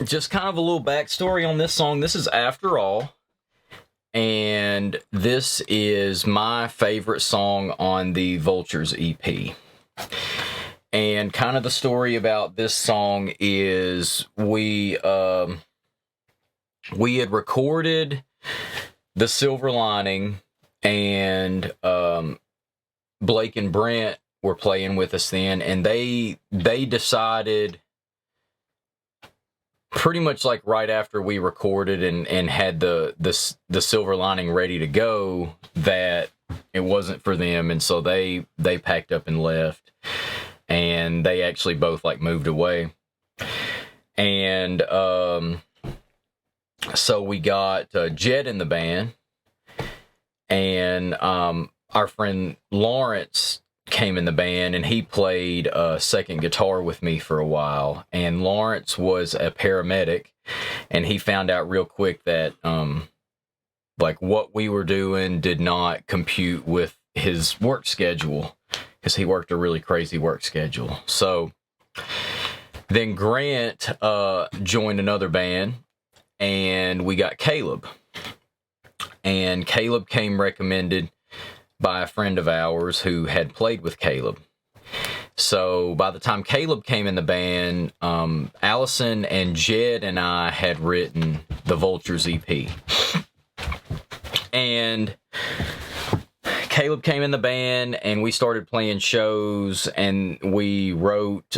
just kind of a little backstory on this song. This is After All, and this is my favorite song on the Vultures EP. And kind of the story about this song is we had recorded The Silver Lining, and Blake and Brent were playing with us then, and they decided pretty much like right after we recorded and had the Silver Lining ready to go that it wasn't for them, and so they packed up and left, and they actually both like moved away. And so we got Jed in the band, and our friend Lawrence came in the band, and he played second guitar with me for a while. And Lawrence was a paramedic, and he found out real quick that like what we were doing did not compute with his work schedule, because he worked a really crazy work schedule. So then Grant joined another band, and we got Caleb. And Caleb came recommended by a friend of ours who had played with Caleb. So by the time Caleb came in the band, Allison and Jed and I had written the Vultures EP. And Caleb came in the band, and we started playing shows, and we wrote,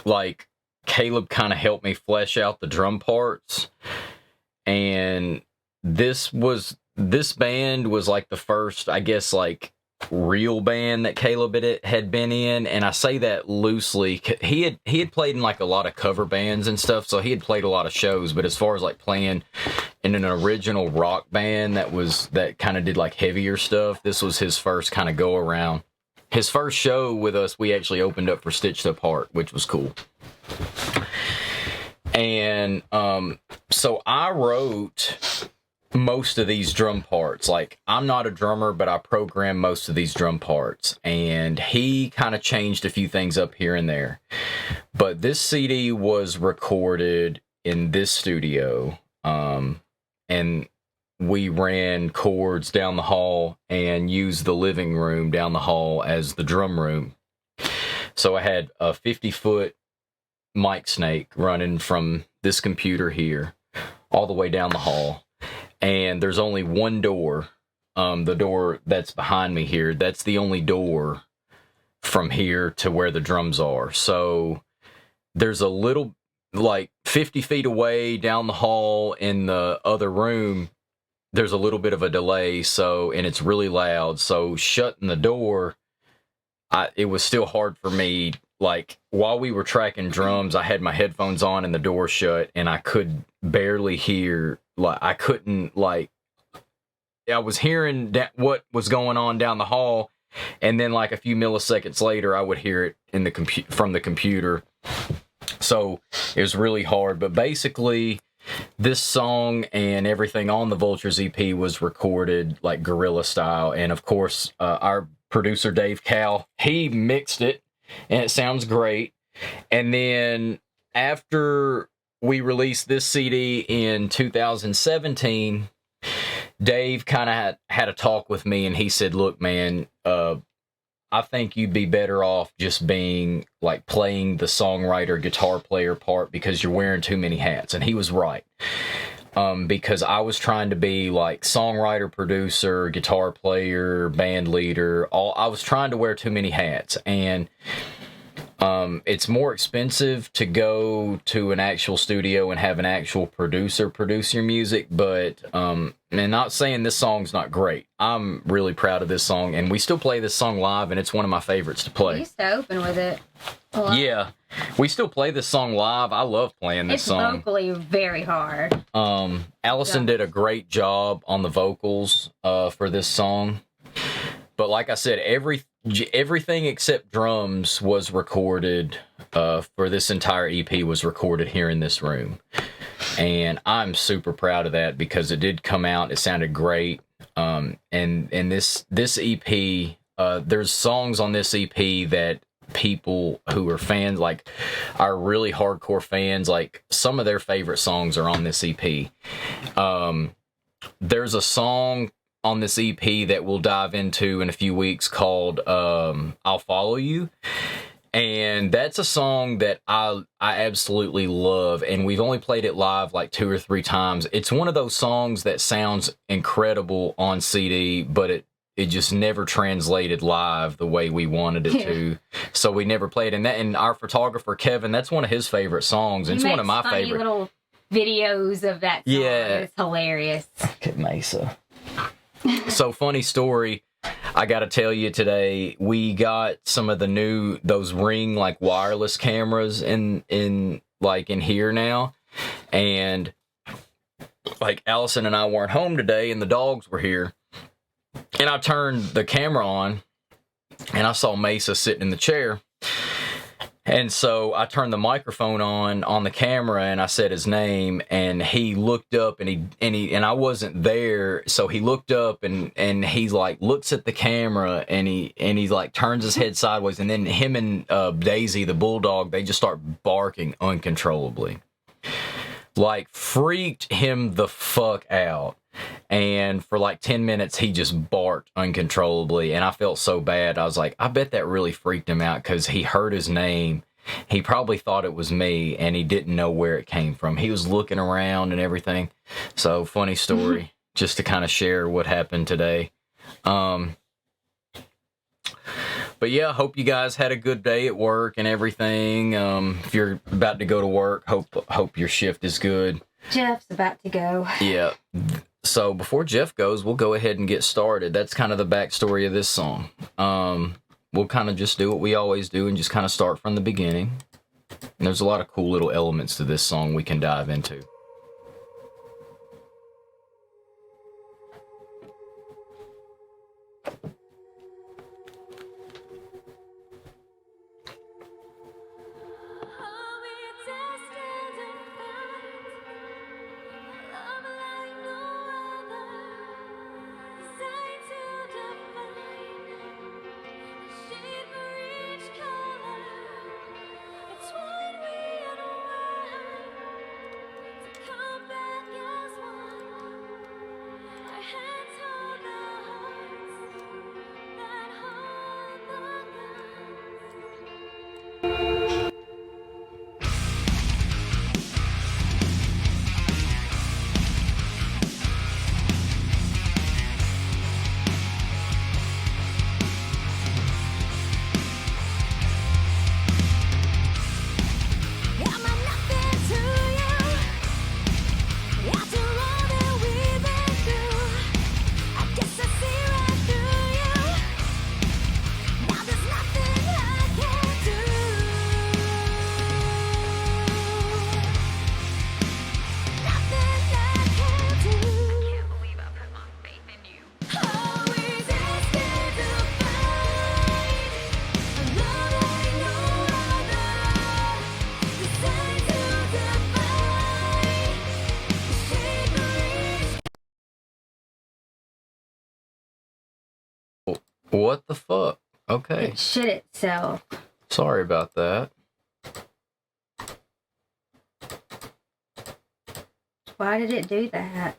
like, Caleb kind of helped me flesh out the drum parts. And this band was like the first, I guess, like real band that Caleb had been in. And I say that loosely. He had played in like a lot of cover bands and stuff, so he had played a lot of shows. But as far as like playing in an original rock band that kind of did like heavier stuff, this was his first kind of go around. His first show with us, we actually opened up for Stitched Apart, which was cool. And so I wrote most of these drum parts. Like, I'm not a drummer, but I programmed most of these drum parts, and he kind of changed a few things up here and there. But this CD was recorded in this studio, and we ran chords down the hall and used the living room down the hall as the drum room. So I had a 50-foot mic snake running from this computer here all the way down the hall. And there's only one door, the door that's behind me here. That's the only door from here to where the drums are. So there's a little, like 50 feet away down the hall in the other room, there's a little bit of a delay. So, and it's really loud. So shutting the door, it was still hard for me. Like, while we were tracking drums, I had my headphones on and the door shut, and I could barely hear. Like, I couldn't, like, I was hearing what was going on down the hall, and then like a few milliseconds later, I would hear it in the from the computer. So it was really hard. But basically, this song and everything on the Vultures EP was recorded like guerrilla style, and of course, our producer Dave Cal, he mixed it, and it sounds great. And then after we released this CD in 2017, Dave kind of had a talk with me, and he said, look, man, I think you'd be better off just being like playing the songwriter guitar player part, because you're wearing too many hats. And he was right. Because I was trying to be like songwriter, producer, guitar player, band leader. I was trying to wear too many hats, and it's more expensive to go to an actual studio and have an actual producer produce your music. But and not saying this song's not great. I'm really proud of this song, and we still play this song live, and it's one of my favorites to play. We used to open with it. Yeah, we still play this song live. I love playing this song. It's vocally very hard. Allison did a great job on the vocals for this song. But like I said, everything except drums was recorded for this entire EP was recorded here in this room. And I'm super proud of that, because it did come out. It sounded great. And this EP, there's songs on this EP that people who are fans, like our really hardcore fans, like some of their favorite songs are on this EP. There's a song on this EP that we'll dive into in a few weeks called I'll Follow You. And that's a song that I absolutely love, and we've only played it live like 2 or 3 times. It's one of those songs that sounds incredible on CD, but it just never translated live the way we wanted it to. So we never played. And our photographer Kevin, that's one of his favorite songs. And it's one of my favorite little videos of that song. Yeah, it's hilarious. At Mesa. So funny story. I got to tell you today, we got some of those Ring like wireless cameras in here now, and like Allison and I weren't home today, and the dogs were here, and I turned the camera on, and I saw Mesa sitting in the chair. And so I turned the microphone on the camera, and I said his name, and he looked up, and I wasn't there, so he looked up, and he's like looks at the camera, and he like turns his head sideways, and then him and Daisy the bulldog, they just start barking uncontrollably, like freaked him the fuck out. And for like 10 minutes, he just barked uncontrollably. And I felt so bad. I was like, I bet that really freaked him out because he heard his name. He probably thought it was me and he didn't know where it came from. He was looking around and everything. So funny story just to kind of share what happened today. But yeah, I hope you guys had a good day at work and everything. If you're about to go to work, hope your shift is good. Jeff's about to go. Yeah. So before Jeff goes, we'll go ahead and get started. That's kind of the backstory of this song. We'll kind of just do what we always do and just kind of start from the beginning. And there's a lot of cool little elements to this song we can dive into. What the fuck? Okay. It shit itself. Sorry about that. Why did it do that?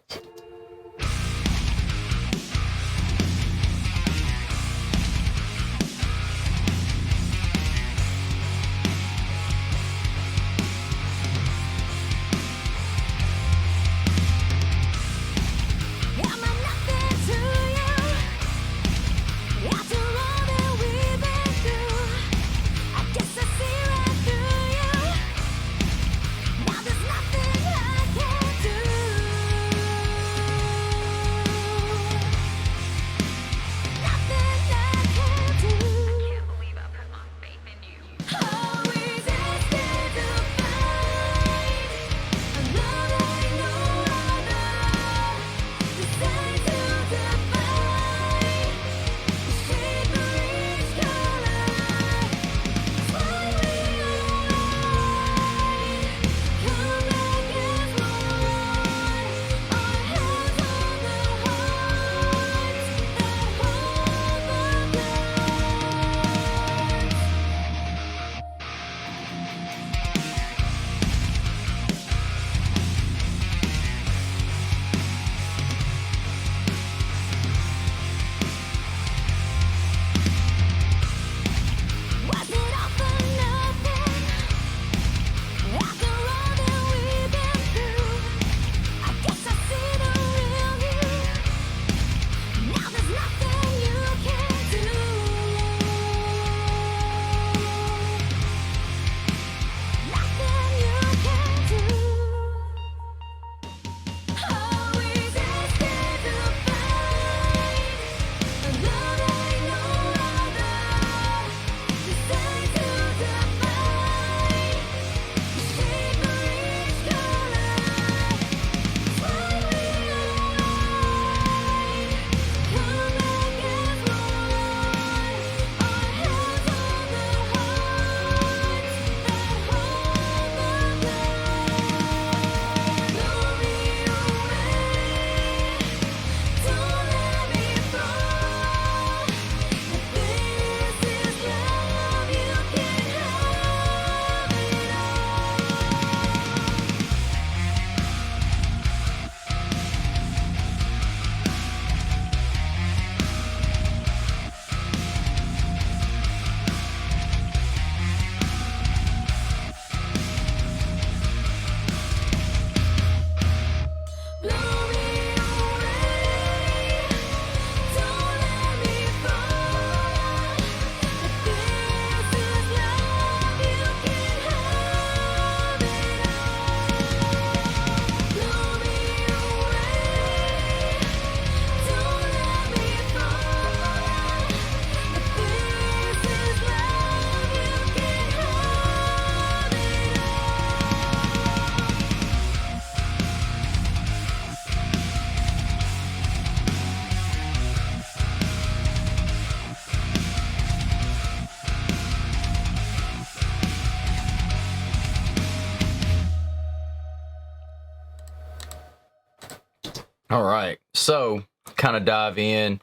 All right, so kind of dive in.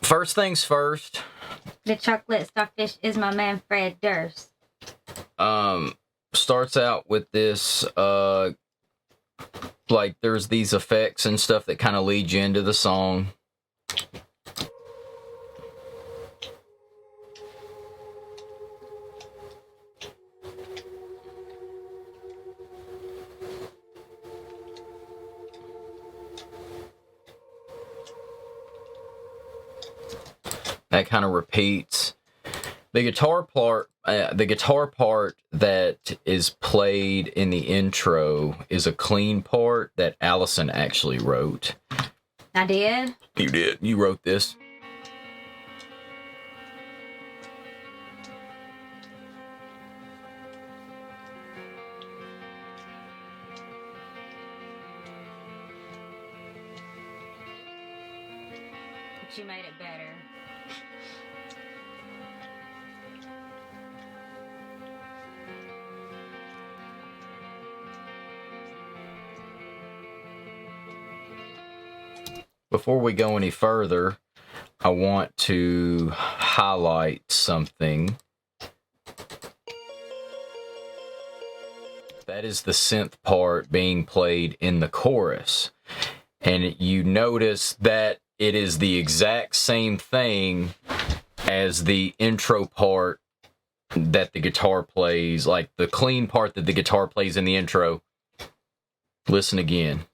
First things first. The chocolate starfish is my man Fred Durst. Starts out with this, like there's these effects and stuff that kind of lead you into the song. That kind of repeats. The guitar part that is played in the intro is a clean part that Allison actually wrote. I did? You did. You wrote this. But you made it better. Before we go any further, I want to highlight something. That is the synth part being played in the chorus. And you notice that it is the exact same thing as the intro part that the guitar plays, like the clean part that the guitar plays in the intro. Listen again.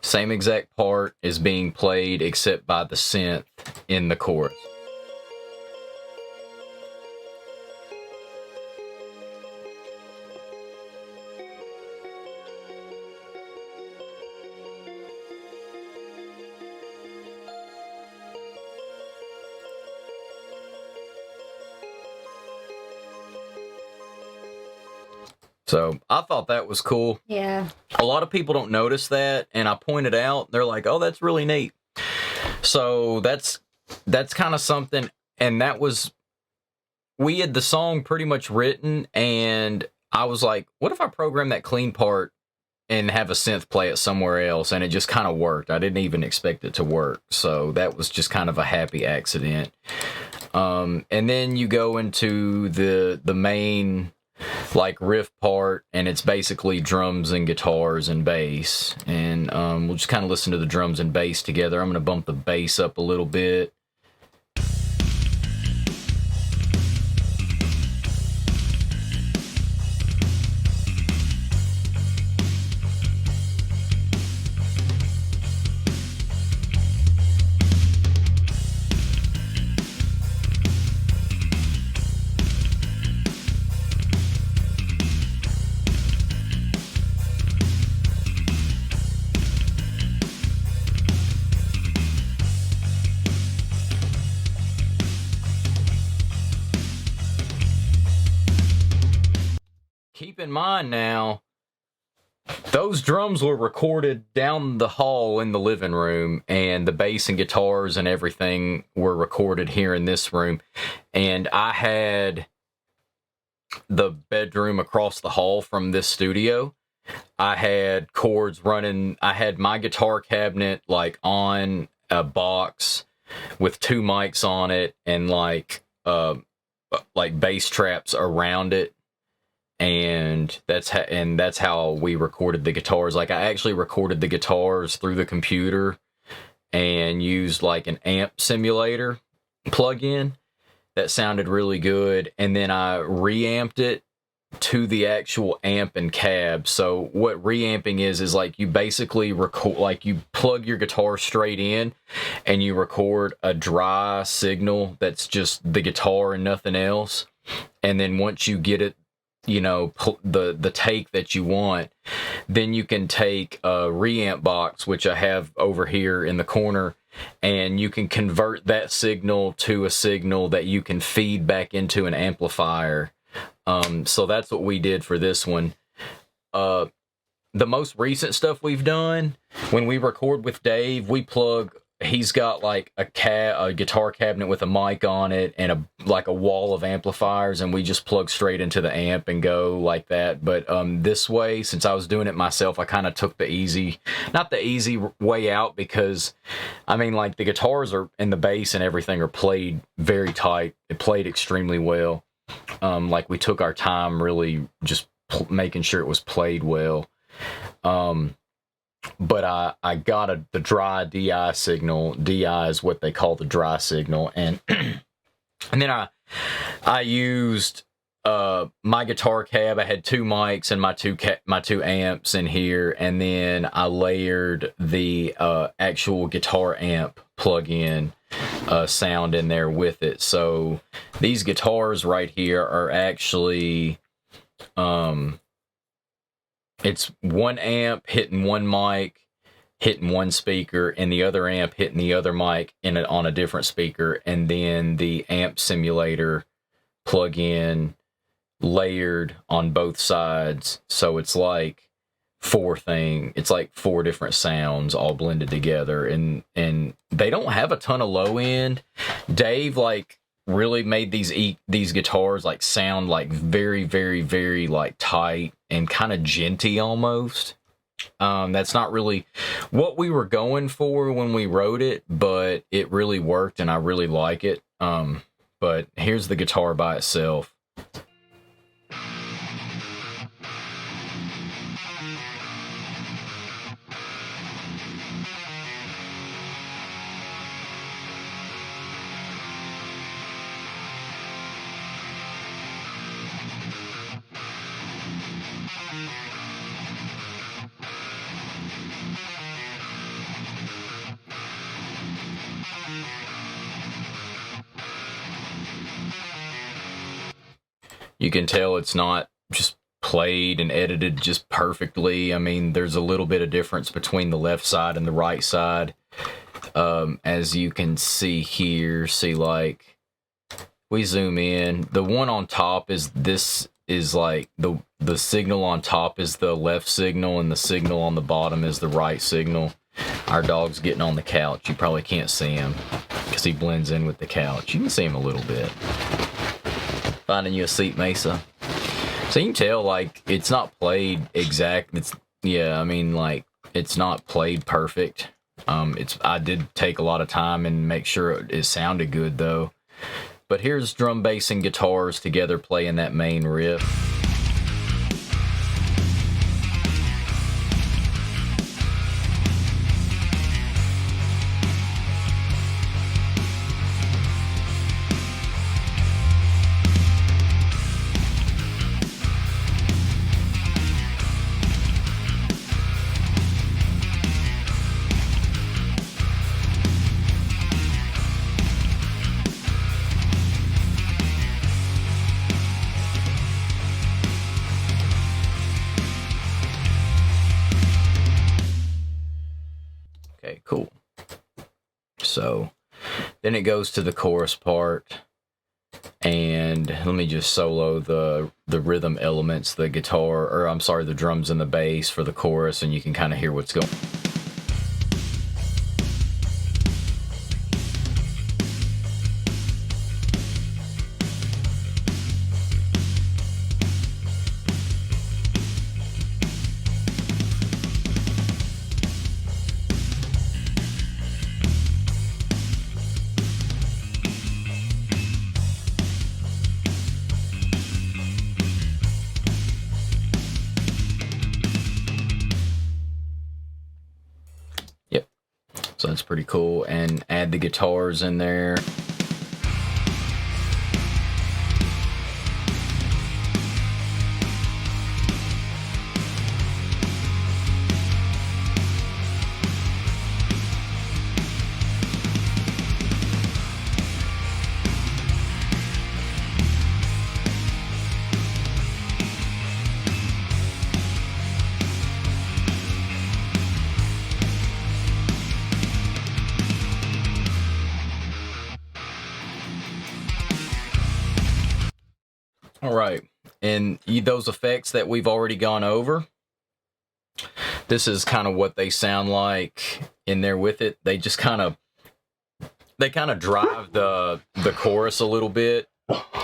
Same exact part is being played except by the synth in the chorus. So I thought that was cool. Yeah. A lot of people don't notice that, and I pointed out, they're like, oh, that's really neat. So that's kind of something, and that was, we had the song pretty much written, and I was like, what if I program that clean part and have a synth play it somewhere else? And it just kind of worked. I didn't even expect it to work. So that was just kind of a happy accident. And then you go into the main like riff part, and it's basically drums and guitars and bass, and we'll just kind of listen to the drums and bass together. I'm going to bump the bass up a little bit. Keep in mind now, those drums were recorded down the hall in the living room, and the bass and guitars and everything were recorded here in this room. And I had the bedroom across the hall from this studio. I had cords running. I had my guitar cabinet like on a box with two mics on it, and like bass traps around it. And that's how we recorded the guitars. Like, I actually recorded the guitars through the computer and used like an amp simulator plug-in that sounded really good, and then I reamped it to the actual amp and cab. So what reamping is like you basically record, like you plug your guitar straight in and you record a dry signal that's just the guitar and nothing else. And then once you get it, you know, the take that you want, then you can take a reamp box, which I have over here in the corner, and you can convert that signal to a signal that you can feed back into an amplifier. So that's what we did for this one. the most recent stuff we've done, when we record with Dave, he's got like a guitar cabinet with a mic on it and a wall of amplifiers, and we just plug straight into the amp and go like that. But this way, since I was doing it myself, I kind of took not the easy way out, because I mean, like, the guitars and the bass and everything are played very tight. It played extremely well. Like, we took our time really just making sure it was played well. But I got the dry DI signal. DI is what they call the dry signal, and and then I used my guitar cab. I had 2 mics and my two amps in here, and then I layered the actual guitar amp plug-in sound in there with it. So these guitars right here are actually it's one amp hitting one mic, hitting one speaker, and the other amp hitting the other mic on a different speaker, and then the amp simulator plug-in layered on both sides. So it's like it's like 4 different sounds all blended together, and they don't have a ton of low end. Dave like really made these guitars like sound like very, very, very like tight and kind of genty almost. That's not really what we were going for when we wrote it, but it really worked and I really like it. But here's the guitar by itself. You can tell it's not just played and edited just perfectly. I mean, there's a little bit of difference between the left side and the right side. As you can see here, like, we zoom in. The one on top is like the signal on top is the left signal, and the signal on the bottom is the right signal. Our dog's getting on the couch. You probably can't see him because he blends in with the couch. You can see him a little bit. Finding you a seat, Mesa. So you can tell, like, it's not played exact. I mean, like, it's not played perfect. I did take a lot of time and make sure it sounded good, though. But here's drum, bass, and guitars together playing that main riff. Okay, cool. So then it goes to the chorus part, and let me just solo the rhythm elements, the drums and the bass for the chorus, and you can kind of hear what's going on. So that's pretty cool. And add the guitars in there. All right, and those effects that we've already gone over, this is kind of what they sound like in there with it. They just kind of drive the chorus a little bit.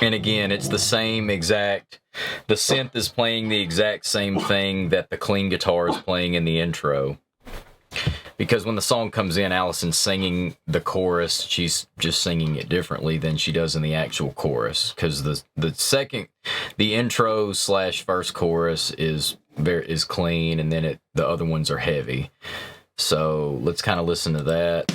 And again, it's the same exact, the synth is playing the exact same thing that the clean guitar is playing in the intro. Because when the song comes in, Allison's singing the chorus. She's just singing it differently than she does in the actual chorus. Because the intro / first chorus is clean, and then the other ones are heavy. So let's kind of listen to that.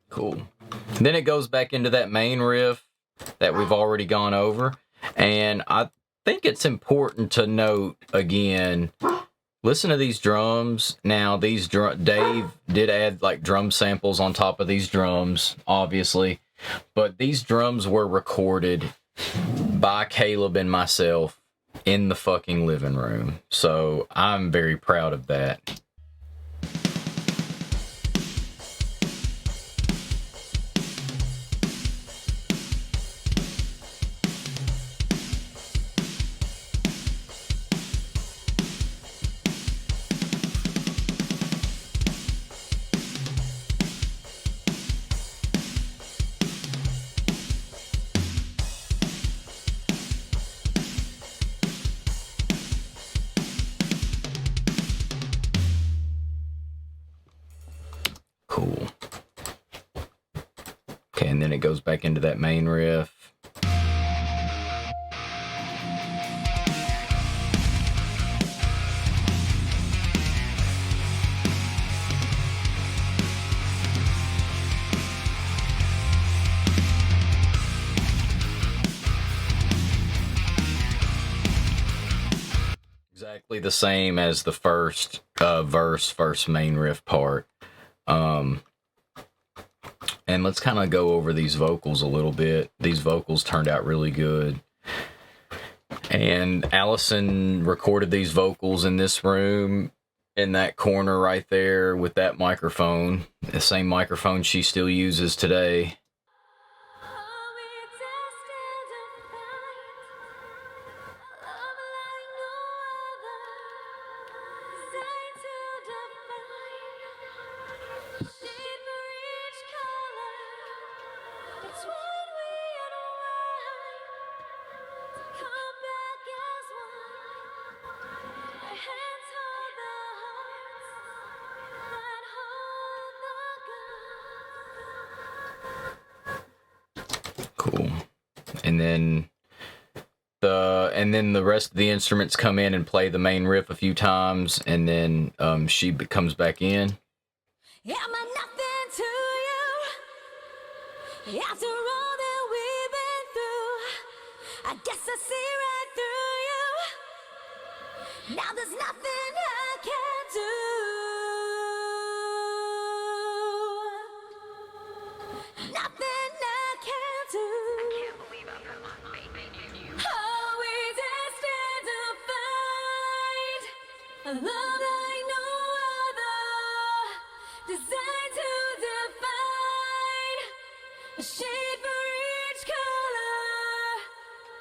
Cool. Then it goes back into that main riff that we've already gone over. And I think it's important to note again, listen to these drums. Now, Dave did add like drum samples on top of these drums, obviously. But these drums were recorded by Caleb and myself in the fucking living room. So I'm very proud of that. Cool. Okay, and then it goes back into that main riff. Exactly the same as the first first main riff part. And let's kind of go over these vocals a little bit. These vocals turned out really good. And Allison recorded these vocals in this room, in that corner right there with that microphone. The same microphone she still uses today. Cool. And then the rest of the instruments come in and play the main riff a few times, and then she comes back in. Am I nothing to you? After all that we've been through, I guess I see right through you. Now there's nothing I can do. Nothing I can do. Are we destined to find a love like no other? Designed to define a shade for each color.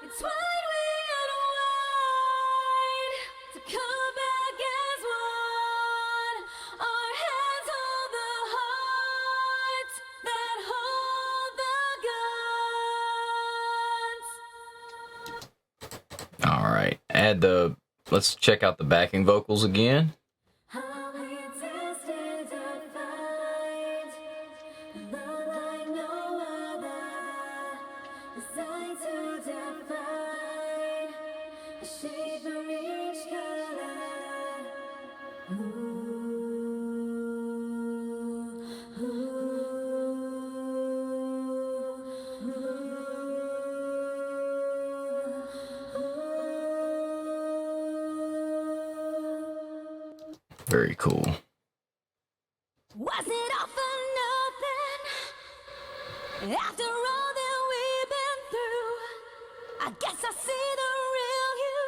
It's white, red, and white. To come back as one. Our hands hold the hearts that hold the guns. All right. Let's check out the backing vocals again. Very cool. Was it all for nothing? After all that we've been through, I guess I see the real you.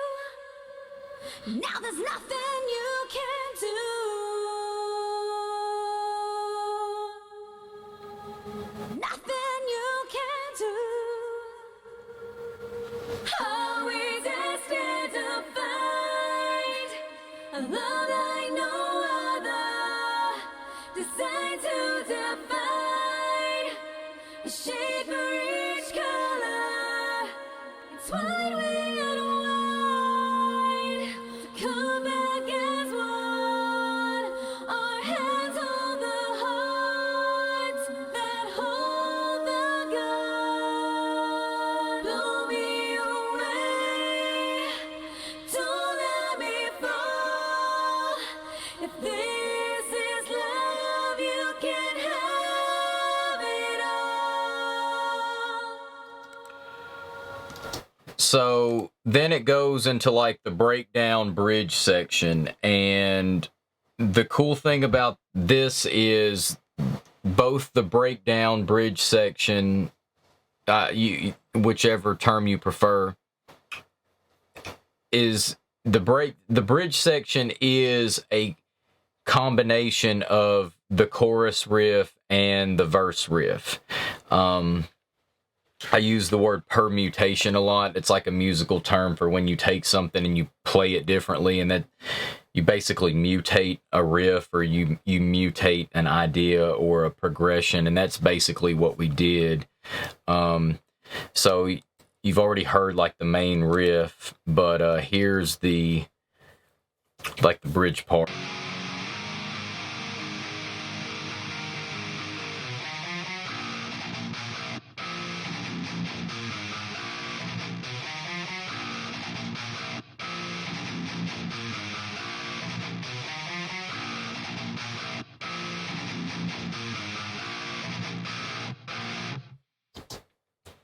Now there's nothing you can do. Nothing you can do. How we destined to find a love like no other, designed to define a shade for each color. It's white, wing, and wide to come back as one. Our hands hold the hearts that hold the gun. Blow me away, don't let me fall. If this is love, you can have it all. So then it goes into like the breakdown bridge section, and the cool thing about this is both the breakdown bridge section, whichever term you prefer, is the bridge section is a combination of the chorus riff and the verse riff. I use the word permutation a lot. It's like a musical term for when you take something and you play it differently, and that you basically mutate a riff, or you mutate an idea or a progression, and that's basically what we did. So you've already heard like the main riff, but here's the bridge part.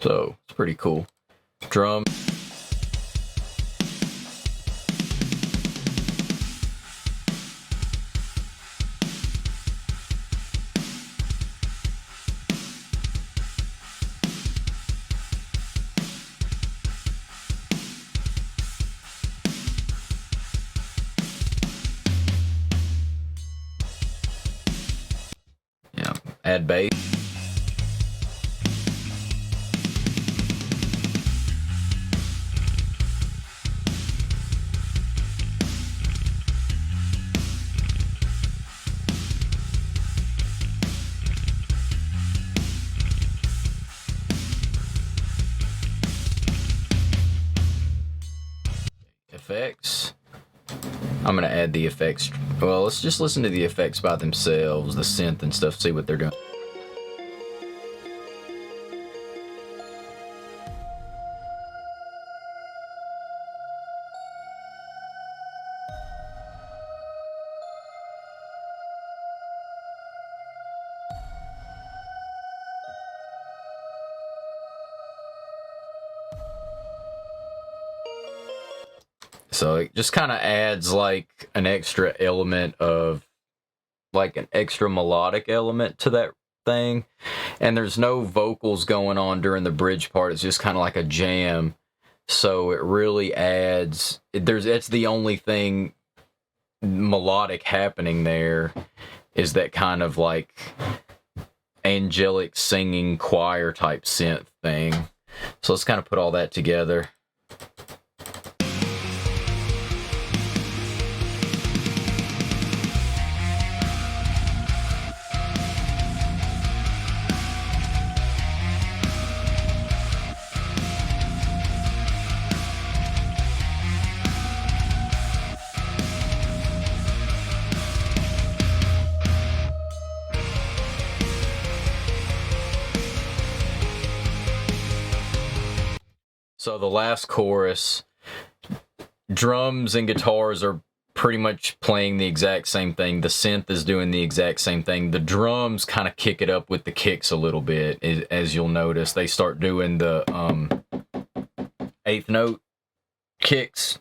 So it's pretty cool. Drum. Yeah, add bass. Effects. I'm gonna add the effects. Well, let's just listen to the effects by themselves, the synth and stuff, see what they're doing. So it just kind of adds like an extra element of like an extra melodic element to that thing. And there's no vocals going on during the bridge part. It's just kind of like a jam. So it really adds, it's the only thing melodic happening there, is that kind of like angelic singing choir type synth thing. So let's kind of put all that together. So the last chorus, drums and guitars are pretty much playing the exact same thing. The synth is doing the exact same thing. The drums kind of kick it up with the kicks a little bit, as you'll notice. They start doing the eighth note kicks.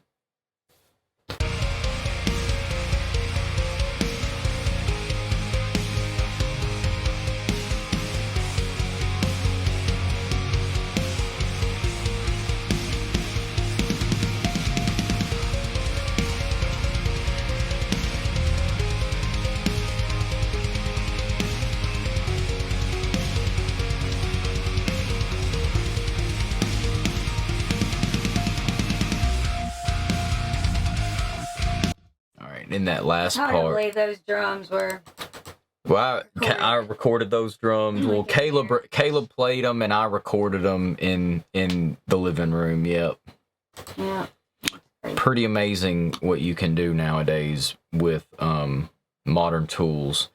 in that last Hard to part. believe those drums were. Well, I recorded those drums. Well, Caleb played them, and I recorded them in the living room. Yep. Yeah. Pretty amazing what you can do nowadays with modern tools.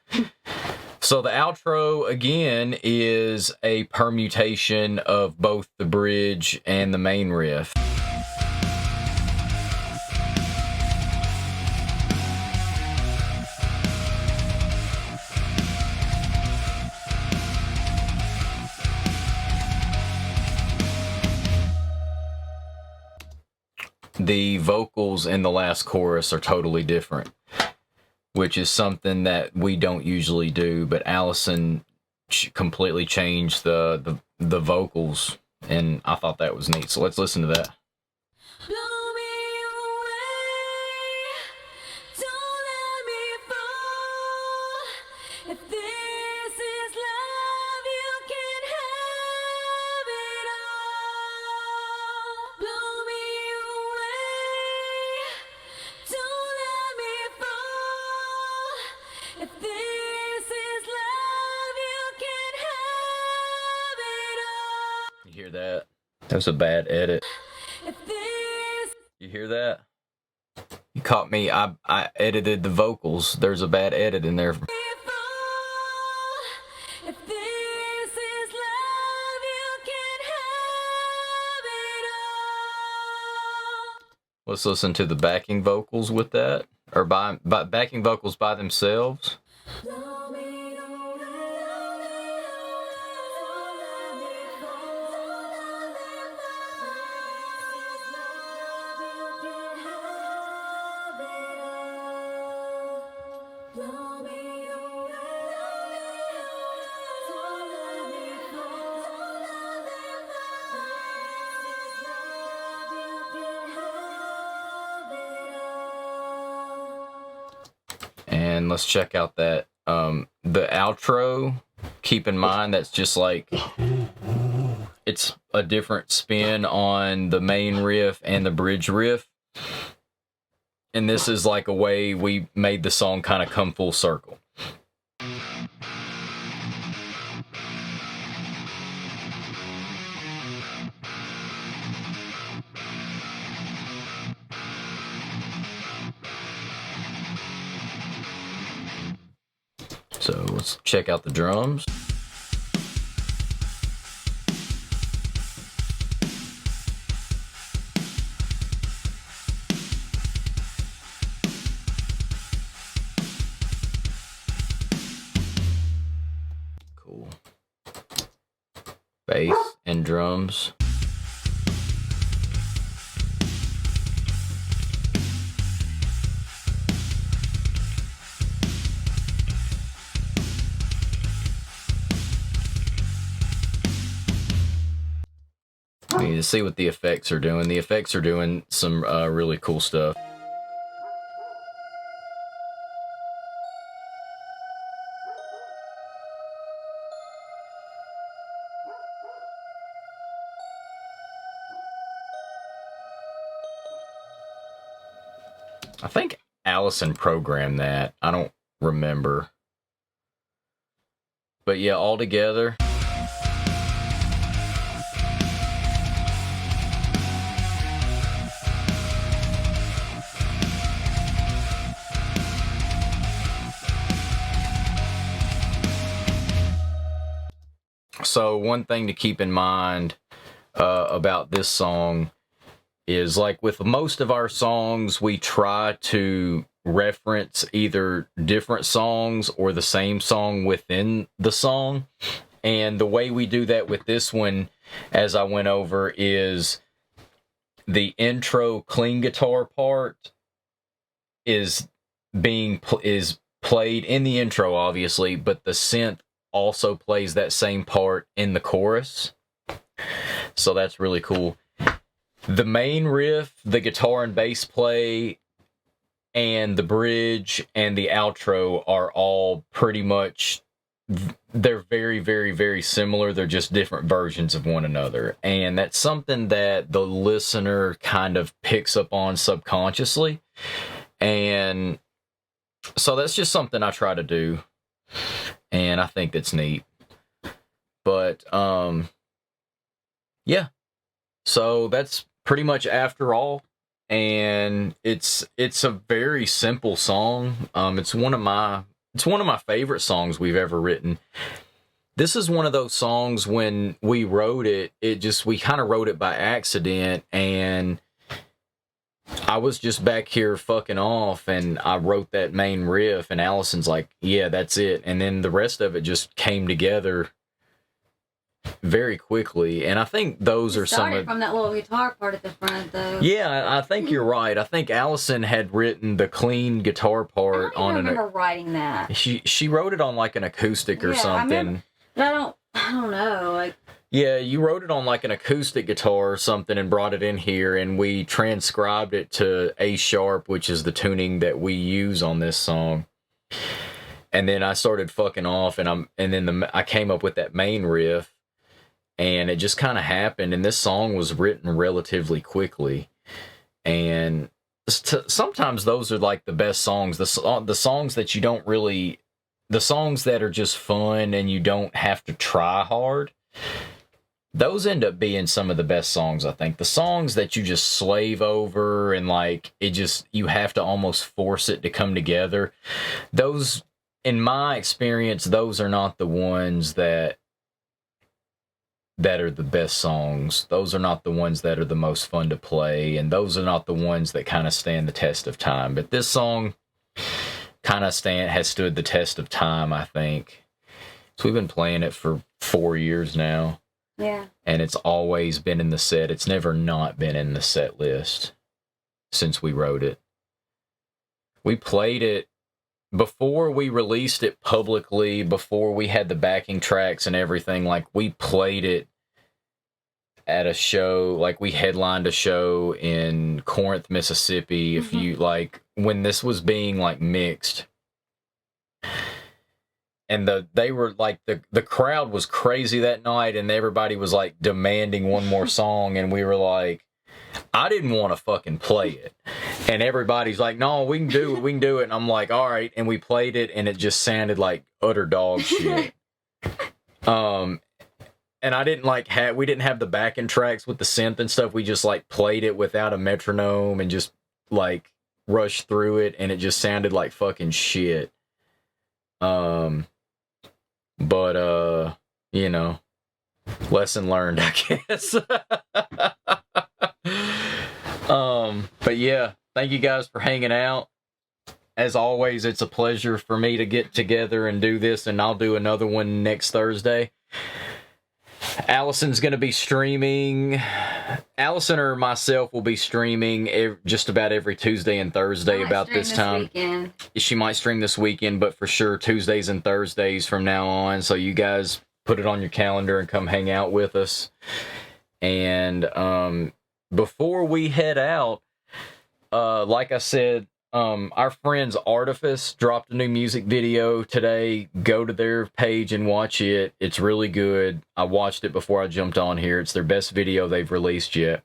So the outro, again, is a permutation of both the bridge and the main riff. The vocals in the last chorus are totally different, which is something that we don't usually do, but Allison completely changed the vocals, and I thought that was neat. So let's listen to that. Blow me away, don't let me fall. If this is love, you can have it all. Blow me away, don't let me fall. If this is love, you can have it all. You hear that? That was a bad edit. If this You hear that? You caught me. I edited the vocals. There's a bad edit in there. If this is love, you can have it all. Let's listen to the backing vocals with that, or by backing vocals by themselves. Blow me away, don't let me fall. Blow me away, don't let me fall. You can have it all. And let's check out that the outro. Keep in mind that's just like, it's a different spin on the main riff and the bridge riff. And this is like a way we made the song kind of come full circle. So let's check out the drums. Cool. Bass and drums. We need to see what the effects are doing. The effects are doing some really cool stuff. I think Allison programmed that. I don't remember. But yeah, all together. So one thing to keep in mind about this song is, like with most of our songs, we try to reference either different songs or the same song within the song. And the way we do that with this one, as I went over, is the intro clean guitar part is played in the intro, obviously, but the synth also plays that same part in the chorus. So that's really cool. The main riff, the guitar and bass play, and the bridge and the outro are all pretty much, they're very, very, very similar. They're just different versions of one another. And that's something that the listener kind of picks up on subconsciously. And So that's just something I try to do, and I think that's neat. But yeah. So that's pretty much After All, and it's a very simple song. It's one of my favorite songs we've ever written. This is one of those songs when we wrote it, we kind of wrote it by accident, and I was just back here fucking off, and I wrote that main riff, and Allison's like, yeah, that's it. And then the rest of it just came together very quickly. And I think those are some of... from that little guitar part at the front, though. Yeah, I think you're right. I think Allison had written the clean guitar part on an... I remember writing that. She wrote it on like an acoustic or something. I don't know, like... Yeah, you wrote it on like an acoustic guitar or something and brought it in here, and we transcribed it to A sharp, which is the tuning that we use on this song. And then I started fucking off, and I came up with that main riff, and it just kind of happened. And this song was written relatively quickly, and sometimes those are like the best songs. The songs that you don't really, the songs that are just fun and you don't have to try hard. Those end up being some of the best songs, I think. The songs that you just slave over and like you have to almost force it to come together. Those, in my experience, those are not the ones that are the best songs. Those are not the ones that are the most fun to play, and those are not the ones that kind of stand the test of time. But this song kind of has stood the test of time, I think. So we've been playing it for 4 years now. Yeah. And it's always been in the set. It's never not been in the set list since we wrote it. We played it before we released it publicly, before we had the backing tracks and everything. Like, we played it at a show, like we headlined a show in Corinth, Mississippi. If you like, when this was being like mixed. And they were like, the crowd was crazy that night, and everybody was like demanding one more song, and we were like, I didn't want to fucking play it. And everybody's like, no, we can do it. And I'm like, all right. And we played it, and it just sounded like utter dog shit. And I didn't we didn't have the backing tracks with the synth and stuff. We just like played it without a metronome and just like rushed through it, and it just sounded like fucking shit. But, you know, lesson learned, I guess. But yeah, thank you guys for hanging out. As always, it's a pleasure for me to get together and do this, and I'll do another one next Thursday. Allison's going to be streaming. Allison or myself will be streaming just about every Tuesday and Thursday about this time. Weekend. She might stream this weekend, but for sure Tuesdays and Thursdays from now on. So you guys put it on your calendar and come hang out with us. And before we head out, like I said, our friends Artifice dropped a new music video today. Go to their page and watch it. It's really good. I watched it before I jumped on here. It's their best video they've released yet.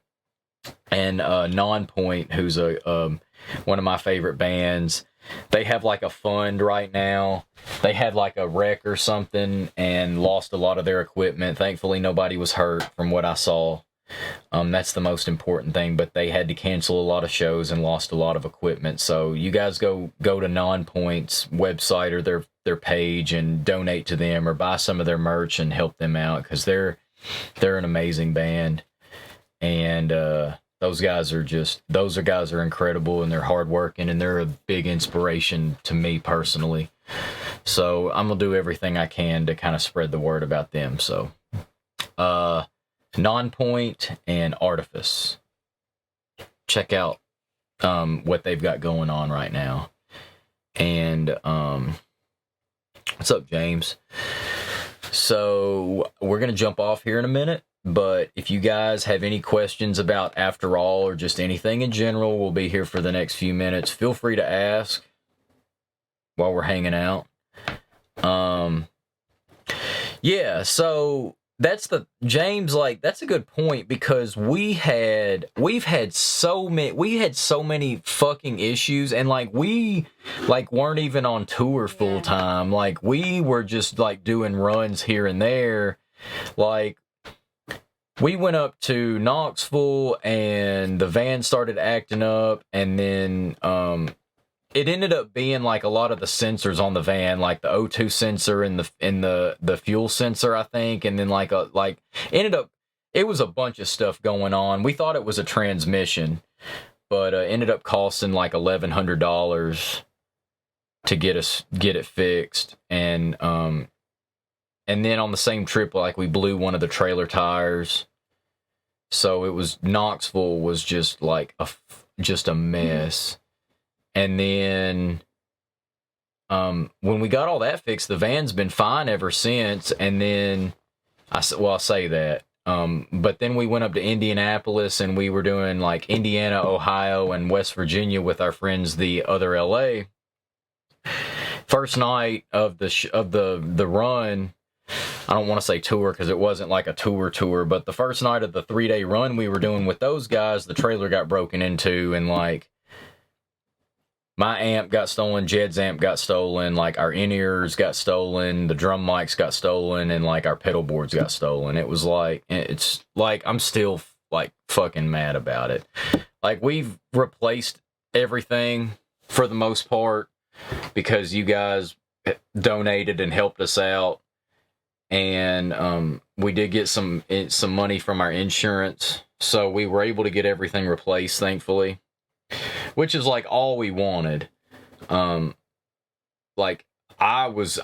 And Nonpoint, who's one of my favorite bands, they have like a fund right now. They had like a wreck or something and lost a lot of their equipment. Thankfully, nobody was hurt from what I saw. That's the most important thing, but they had to cancel a lot of shows and lost a lot of equipment. So you guys go to Nonpoint's website or their page and donate to them or buy some of their merch and help them out, because they're an amazing band. And those guys are incredible, and they're hardworking, and they're a big inspiration to me personally. So I'm gonna do everything I can to kind of spread the word about them. So Nonpoint and Artifice, check out what they've got going on right now. And what's up, James? So we're gonna jump off here in a minute, but if you guys have any questions about After All or just anything in general, we'll be here for the next few minutes. Feel free to ask while we're hanging out. Yeah, so that's the James, like, that's a good point, because we had so many fucking issues, and like we like weren't even on tour full time. Like we were just like doing runs here and there. Like we went up to Knoxville and the van started acting up, and then it ended up being like a lot of the sensors on the van, like the O2 sensor and the fuel sensor, I think, and then it was a bunch of stuff going on. We thought it was a transmission, but ended up costing like $1,100 to get it fixed, and then on the same trip, like we blew one of the trailer tires, so it was Knoxville was just like a mess. And then when we got all that fixed, the van's been fine ever since. And then I'll say that. But then we went up to Indianapolis, and we were doing like Indiana, Ohio, and West Virginia with our friends, the other LA. First night of the run, I don't want to say tour because it wasn't like a tour, but the first night of the 3-day run we were doing with those guys, the trailer got broken into, and like my amp got stolen, Jed's amp got stolen, like our in-ears got stolen, the drum mics got stolen, and like our pedal boards got stolen. It's like I'm still like fucking mad about it. Like we've replaced everything for the most part because you guys donated and helped us out. And we did get some money from our insurance, so we were able to get everything replaced, thankfully, which is like all we wanted. Like I was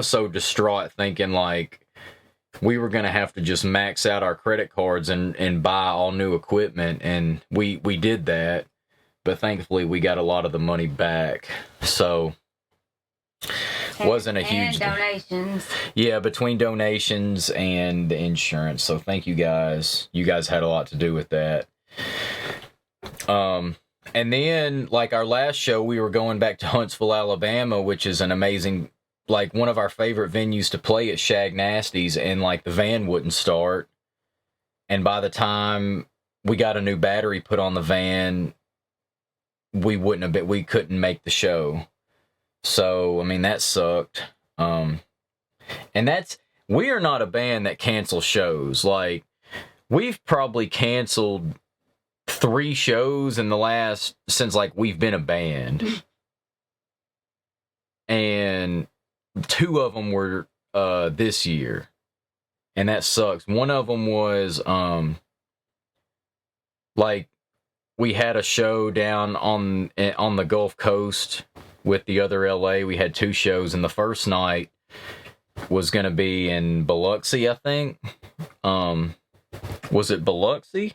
so distraught thinking like we were gonna have to just max out our credit cards and buy all new equipment, and we did that, but thankfully we got a lot of the money back, so wasn't a huge donations. Yeah, between donations and the insurance. So thank you guys. You guys had a lot to do with that. And then like our last show, we were going back to Huntsville, Alabama, which is an amazing, like one of our favorite venues to play at Shag Nasty's, and like the van wouldn't start. And by the time we got a new battery put on the van, we couldn't make the show. So, I mean, that sucked. And we are not a band that cancels shows. Like, we've probably canceled 3 shows since like we've been a band. And 2 of them were, this year. And that sucks. One of them was, like, we had a show down on the Gulf Coast with the other LA. We had 2 shows, and the first night was going to be in Biloxi, I think. Was it Biloxi?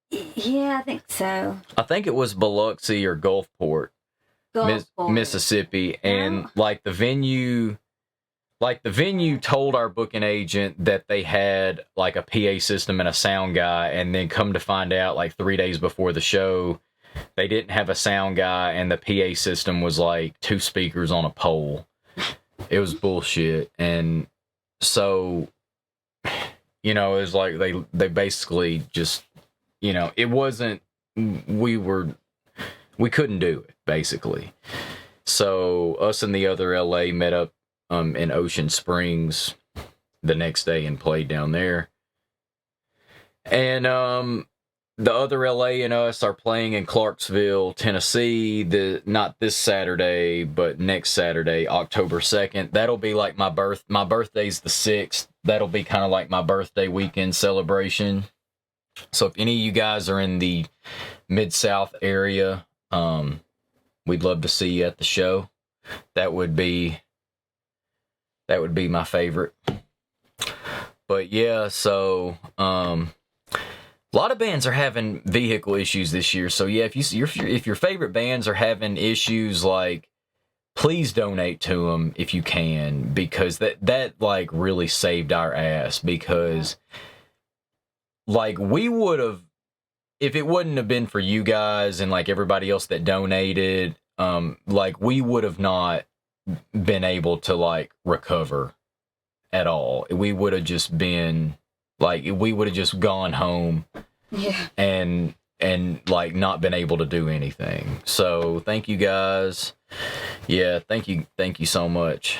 Yeah, I think so. I think it was Biloxi or Gulfport, Mississippi. And like the venue told our booking agent that they had like a PA system and a sound guy, and then come to find out like 3 days before the show, they didn't have a sound guy, and the PA system was like 2 speakers on a pole. It was bullshit. And so, you know, it was like they basically just, you know, it wasn't, we couldn't do it, basically. So us and the other LA met up in Ocean Springs the next day and played down there. And the other LA and us are playing in Clarksville, Tennessee, not this Saturday, but next Saturday, October 2nd. That'll be like my birthday's the 6th. That'll be kind of like my birthday weekend celebration. So if any of you guys are in the Mid-South area, we'd love to see you at the show. That would be my favorite. But yeah, so a lot of bands are having vehicle issues this year. So yeah, if your favorite bands are having issues, like, please donate to them if you can, because that like really saved our ass. Because like we would have, if it wouldn't have been for you guys and like everybody else that donated, like we would have not been able to like recover at all. We would have just been like, we would have just gone home Yeah. and like not been able to do anything. So thank you guys. Yeah, thank you so much.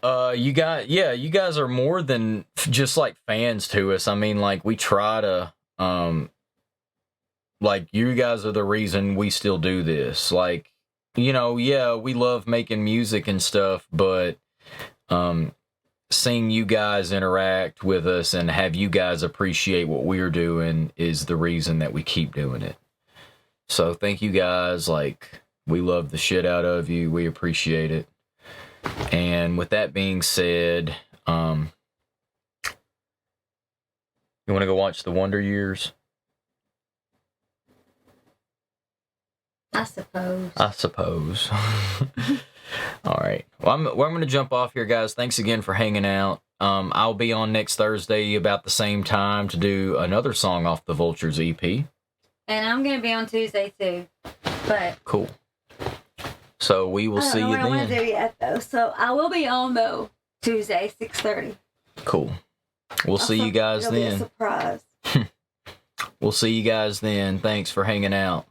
You guys are more than just like fans to us. I mean, like, we try to like, you guys are the reason we still do this. Like, you know, yeah, we love making music and stuff, but seeing you guys interact with us and have you guys appreciate what we're doing is the reason that we keep doing it. So thank you guys. Like, we love the shit out of you. We appreciate it. And with that being said, you want to go watch The Wonder Years? I suppose. All right. Well, I'm going to jump off here, guys. Thanks again for hanging out. I'll be on next Thursday about the same time to do another song off the Vultures EP. And I'm going to be on Tuesday too. But Cool. So we will see you I don't know what I want to then. do yet though. So I will be on though Tuesday 6:30. Cool. We'll see you guys It'll be a then. surprise. We'll see you guys then. Thanks for hanging out.